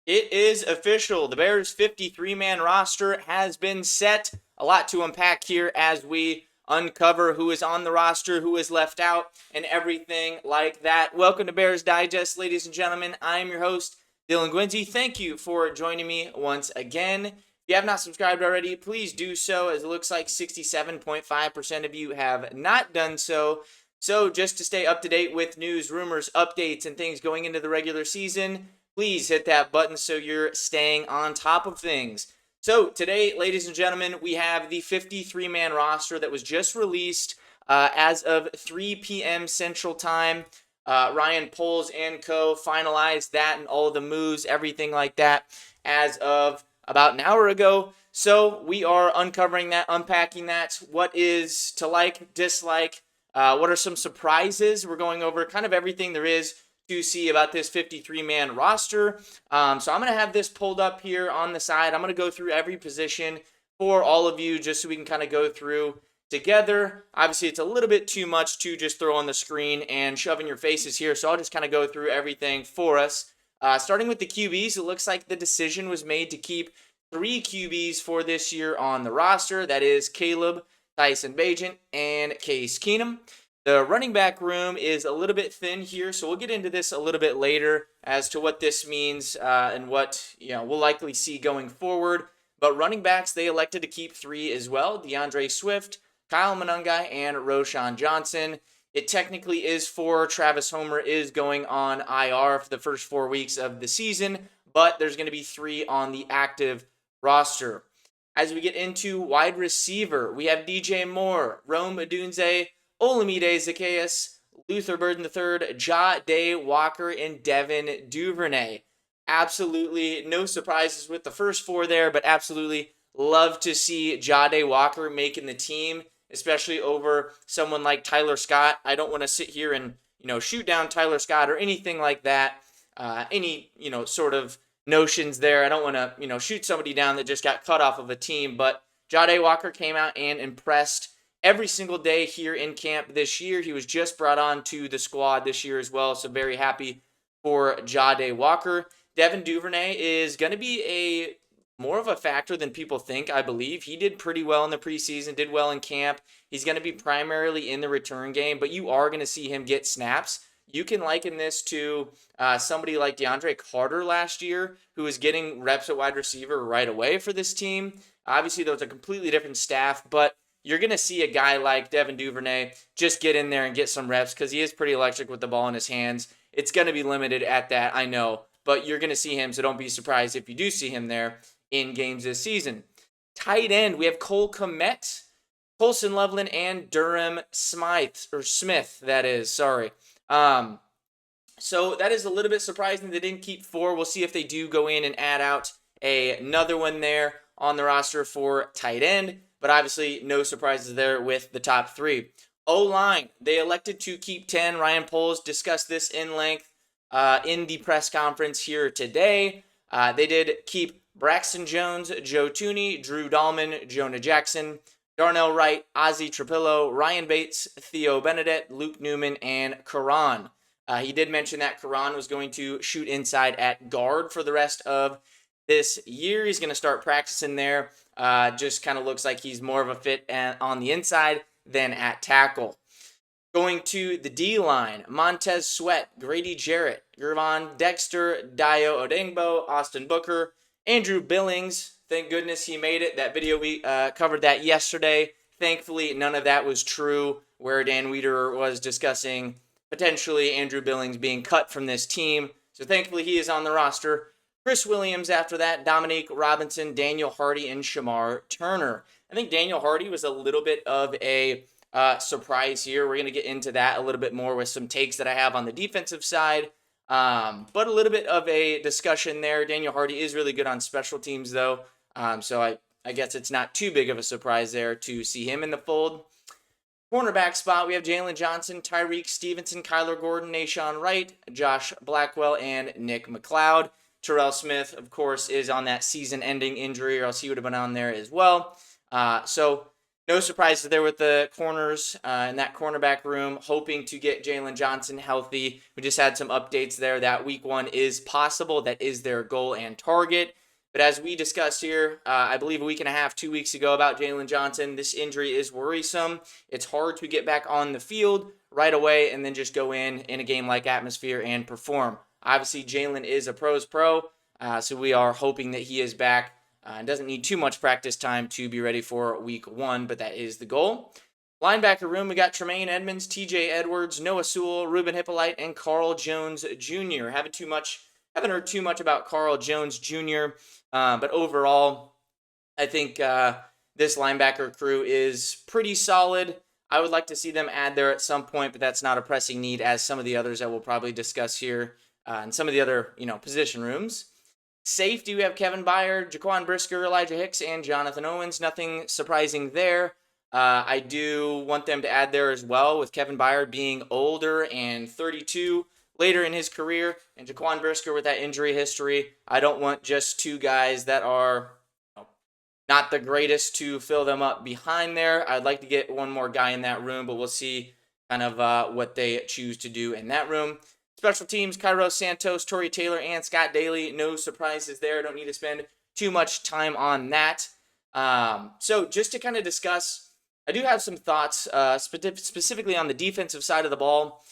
It is official. The Bears' 53-man roster has been set. A lot to unpack here as we uncover who is on the roster, who is left out, and everything like that. Welcome to Bears Digest, ladies and gentlemen. I am your host, Dylan Guinzy. Thank you for joining me once again. If you have not subscribed already, please do so, as it looks like 67.5% of you have not done so. So just to stay up to date with news, rumors, updates, and things going into the regular season, please hit that button so you're staying on top of things. So today, ladies and gentlemen, we have the 53-man roster that was just released as of 3 p.m. Central Time. Ryan Poles and co. finalized that and all of the moves, everything like that, as of about an hour ago. So we are uncovering that, unpacking that. What is to like, dislike? What are some surprises? We're going over kind of everything there is to see about this 53-man roster. So I'm going to have this pulled up here on the side. I'm going to go through every position for all of you just so we can kind of go through together. Obviously, it's a little bit too much to just throw on the screen and shove in your faces here, so I'll just kind of go through everything for us. Starting with the QBs, it looks like the decision was made to keep 3 QBs for this year on the roster. That is Caleb, Tyson Bagent, and Case Keenum. The running back room is a little bit thin here, so we'll get into this a little bit later as to what this means and what we'll likely see going forward. But running backs, they elected to keep 3 as well: DeAndre Swift, Kyle Monangai, and Roschon Johnson. It technically is 4. Travis Homer is going on IR for the first 4 weeks of the season, but there's going to be 3 on the active roster. As we get into wide receiver, we have DJ Moore, Rome Odunze, Olamide Zacchaeus, Luther Burden III, Ja'Day Walker, and Devin Duvernay. Absolutely no surprises with the first 4 there, but absolutely love to see Ja'Day Walker making the team, especially over someone like Tyler Scott. I don't want to sit here and shoot down Tyler Scott or anything like that. Any sort of notions there. I don't want to shoot somebody down that just got cut off of a team, but Ja'Day Walker came out and impressed every single day here in camp this year. He was just brought on to the squad this year as well, so very happy for Ja'Day Walker. Devin Duvernay is going to be more of a factor than people think, I believe. He did pretty well in the preseason, did well in camp. He's going to be primarily in the return game, but you are going to see him get snaps. You can liken this to somebody like DeAndre Carter last year, who was getting reps at wide receiver right away for this team. Obviously, there was a completely different staff, but you're going to see a guy like Devin Duvernay just get in there and get some reps because he is pretty electric with the ball in his hands. It's going to be limited at that, I know, but you're going to see him, so don't be surprised if you do see him there in games this season. Tight end, we have Cole Kmet, Colson Loveland, and Durham Smith, that is, sorry. So that is a little bit surprising they didn't keep 4. We'll see if they do go in and add out another one there on the roster for tight end. But obviously, no surprises there with the top 3. O-line, they elected to keep 10. Ryan Poles discussed this in length in the press conference here today. They did keep Braxton Jones, Joe Tooney, Drew Dahlman, Jonah Jackson, Darnell Wright, Ozzie Trapillo, Ryan Bates, Theo Benedette, Luke Newman, and Karan. He did mention that Karan was going to shoot inside at guard for the rest of this year. He's going to start practicing there. Just kind of looks like he's more of a fit on the inside than at tackle. Going to the D-line, Montez Sweat, Grady Jarrett, Gervon Dexter, Dio Odengbo, Austin Booker, Andrew Billings. Thank goodness he made it. That video, we covered that yesterday. Thankfully, none of that was true, where Dan Wiederer was discussing potentially Andrew Billings being cut from this team. So thankfully, he is on the roster. Chris Williams after that, Dominique Robinson, Daniel Hardy, and Shamar Turner. I think Daniel Hardy was a little bit of a surprise here. We're going to get into that a little bit more with some takes that I have on the defensive side. But a little bit of a discussion there. Daniel Hardy is really good on special teams, though. So I guess it's not too big of a surprise there to see him in the fold. Cornerback spot, we have Jaylon Johnson, Tyreek Stevenson, Kyler Gordon, Nashawn Wright, Josh Blackwell, and Nick McLeod. Terrell Smith, of course, is on that season-ending injury, or else he would have been on there as well. So No surprises there with the corners in that cornerback room, hoping to get Jaylon Johnson healthy. We just had some updates there that week 1 is possible. That is their goal and target. But as we discussed here, I believe a week and a half, 2 weeks ago about Jaylon Johnson, this injury is worrisome. It's hard to get back on the field right away and then just go in a game like atmosphere and perform. Obviously, Jaylon is a pro's pro, so we are hoping that he is back and doesn't need too much practice time to be ready for week 1, but that is the goal. Linebacker room, we got Tremaine Edmonds, TJ Edwards, Noah Sewell, Ruben Hippolyte, and Carl Jones Jr. Haven't heard too much about Carl Jones Jr., but overall, I think this linebacker crew is pretty solid. I would like to see them add there at some point, but that's not a pressing need as some of the others that we'll probably discuss here and some of the other position rooms. Safety, we have Kevin Byard, Jaquan Brisker, Elijah Hicks, and Jonathan Owens. Nothing surprising there. I do want them to add there as well, with Kevin Byard being older and 32 later in his career, and Jaquan Brisker with that injury history. I don't want just 2 guys that are not the greatest to fill them up behind there. I'd like to get one more guy in that room, but we'll see kind of what they choose to do in that room. Special teams, Kairos Santos, Torrey Taylor, and Scott Daly. No surprises there. Don't need to spend too much time on that. So just to kind of discuss, I do have some thoughts specifically on the defensive side of the ball.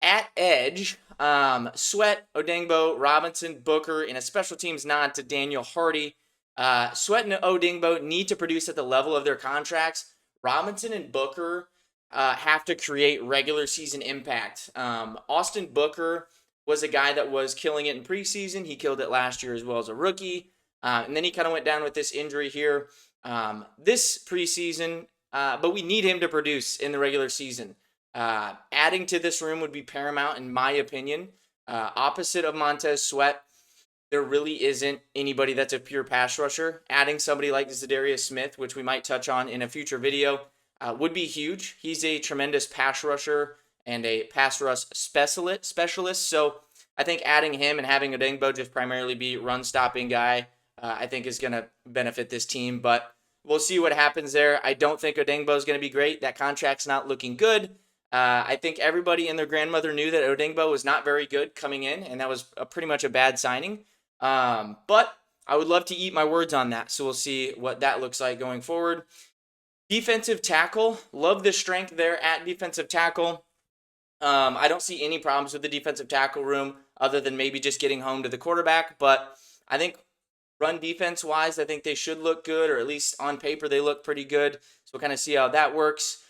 At edge, Sweat, Odunze, Robinson, Booker, and a special teams nod to Daniel Hardy. Sweat and Odunze need to produce at the level of their contracts. Robinson and Booker have to create regular season impact. Austin Booker was a guy that was killing it in preseason. He killed it last year as well as a rookie. And then he kind of went down with this injury here this preseason. But we need him to produce in the regular season. Adding to this room would be paramount, in my opinion. Opposite of Montez Sweat, there really isn't anybody that's a pure pass rusher. Adding somebody like Zadarius Smith, which we might touch on in a future video, would be huge. He's a tremendous pass rusher and a pass rush specialist. So I think adding him and having Odunze just primarily be run-stopping guy, I think is going to benefit this team. But we'll see what happens there. I don't think Odunze is going to be great. That contract's not looking good. I think everybody and their grandmother knew that Odunze was not very good coming in, and that was pretty much a bad signing. But I would love to eat my words on that, so we'll see what that looks like going forward. Defensive tackle, love the strength there at defensive tackle. I don't see any problems with the defensive tackle room other than maybe just getting home to the quarterback, but I think run defense-wise, I think they should look good, or at least on paper they look pretty good, so we'll kind of see how that works.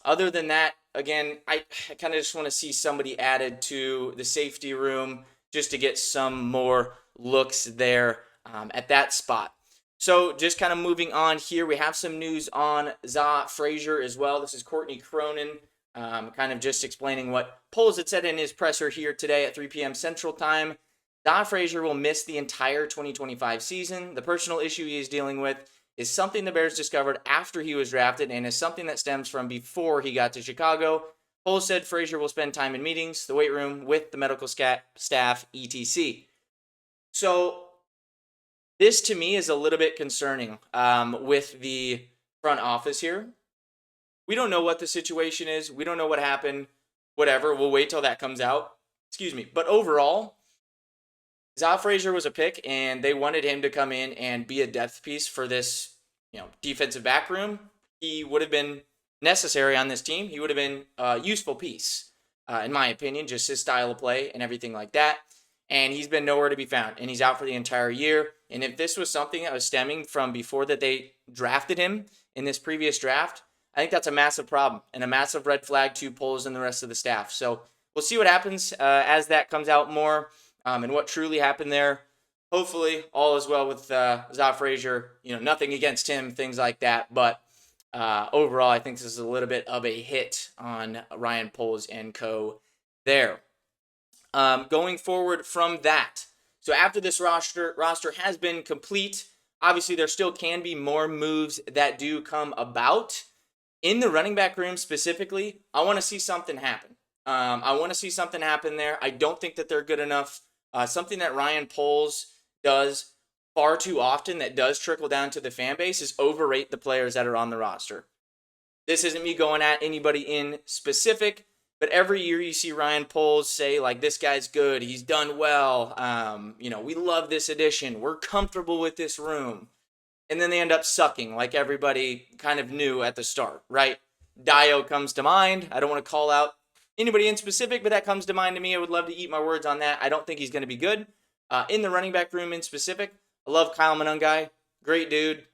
Other than that, again, I kind of just want to see somebody added to the safety room just to get some more looks there at that spot. So just kind of moving on here, we have some news on Za Frazier as well. This is Courtney Cronin, kind of just explaining what Poles had said in his presser here today at 3 p.m. Central Time. Za Frazier will miss the entire 2025 season. The personal issue he is dealing with is something the Bears discovered after he was drafted and is something that stems from before he got to Chicago. Poles said Frazier will spend time in meetings, the weight room, with the medical staff, etc. So this to me is a little bit concerning with the front office here. We don't know what the situation is. We don't know what happened. Whatever. We'll wait till that comes out. Excuse me. But overall, Za Frazier was a pick, and they wanted him to come in and be a depth piece for this, defensive back room. He would have been necessary on this team. He would have been a useful piece, in my opinion, just his style of play and everything like that. And he's been nowhere to be found, and he's out for the entire year. And if this was something that was stemming from before that they drafted him in this previous draft, I think that's a massive problem and a massive red flag to Poles and the rest of the staff. So we'll see what happens as that comes out more and what truly happened there. Hopefully all is well with Za Frazier. Nothing against him, things like that. But overall, I think this is a little bit of a hit on Ryan Poles and co. there. Going forward from that, so after this roster has been complete, obviously there still can be more moves that do come about. In the running back room specifically, I want to see something happen. I want to see something happen there. I don't think that they're good enough. Something that Ryan Poles does far too often that does trickle down to the fan base is overrate the players that are on the roster. This isn't me going at anybody in specific, but every year you see Ryan Poles say, like, this guy's good, he's done well, we love this addition, we're comfortable with this room. And then they end up sucking like everybody kind of knew at the start, right? Dio comes to mind. I don't want to call out anybody in specific, but that comes to mind to me. I would love to eat my words on that. I don't think he's going to be good. In the running back room in specific, I love Kyle Monangai. Great dude.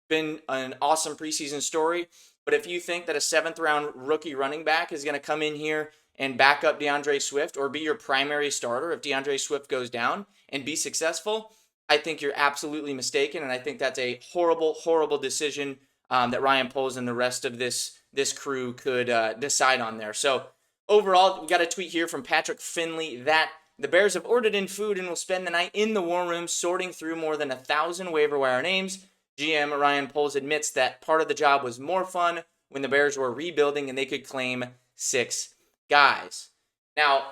Been an awesome preseason story. But if you think that a 7th-round rookie running back is going to come in here and back up DeAndre Swift or be your primary starter if DeAndre Swift goes down and be successful, I think you're absolutely mistaken, and I think that's a horrible, horrible decision that Ryan Poles and the rest of this crew could decide on there. So overall, we got a tweet here from Patrick Finley that the Bears have ordered in food and will spend the night in the war room sorting through more than 1,000 waiver wire names. GM Ryan Poles admits that part of the job was more fun when the Bears were rebuilding and they could claim 6 guys. Now,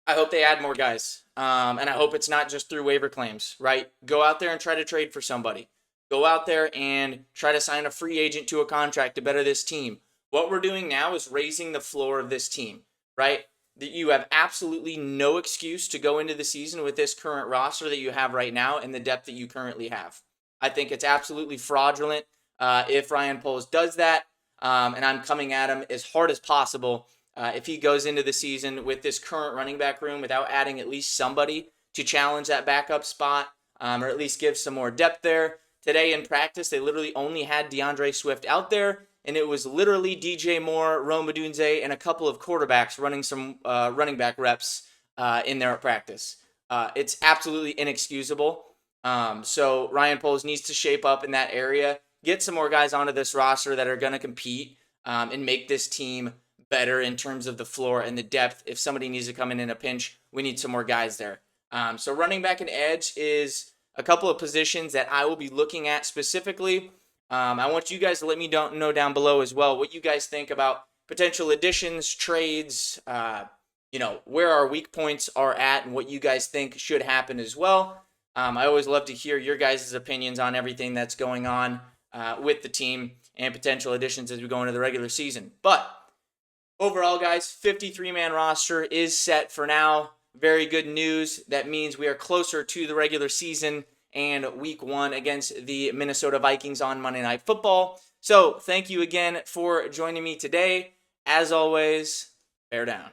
I hope they add more guys, and I hope it's not just through waiver claims, right? Go out there and try to trade for somebody. Go out there and try to sign a free agent to a contract to better this team. What we're doing now is raising the floor of this team, right? That you have absolutely no excuse to go into the season with this current roster that you have right now and the depth that you currently have. I think it's absolutely fraudulent if Ryan Poles does that, and I'm coming at him as hard as possible if he goes into the season with this current running back room without adding at least somebody to challenge that backup spot or at least give some more depth there. Today in practice, they literally only had DeAndre Swift out there, and it was literally DJ Moore, Rome Odunze, and a couple of quarterbacks running some running back reps in there at practice. It's absolutely inexcusable. So Ryan Poles needs to shape up in that area, get some more guys onto this roster that are going to compete and make this team better in terms of the floor and the depth. If somebody needs to come in a pinch, we need some more guys there. So running back and edge is a couple of positions that I will be looking at specifically. I want you guys to let me know down below as well what you guys think about potential additions, trades, where our weak points are at and what you guys think should happen as well. I always love to hear your guys' opinions on everything that's going on with the team and potential additions as we go into the regular season. But overall, guys, 53-man roster is set for now. Very good news. That means we are closer to the regular season and week 1 against the Minnesota Vikings on Monday Night Football. So thank you again for joining me today. As always, bear down.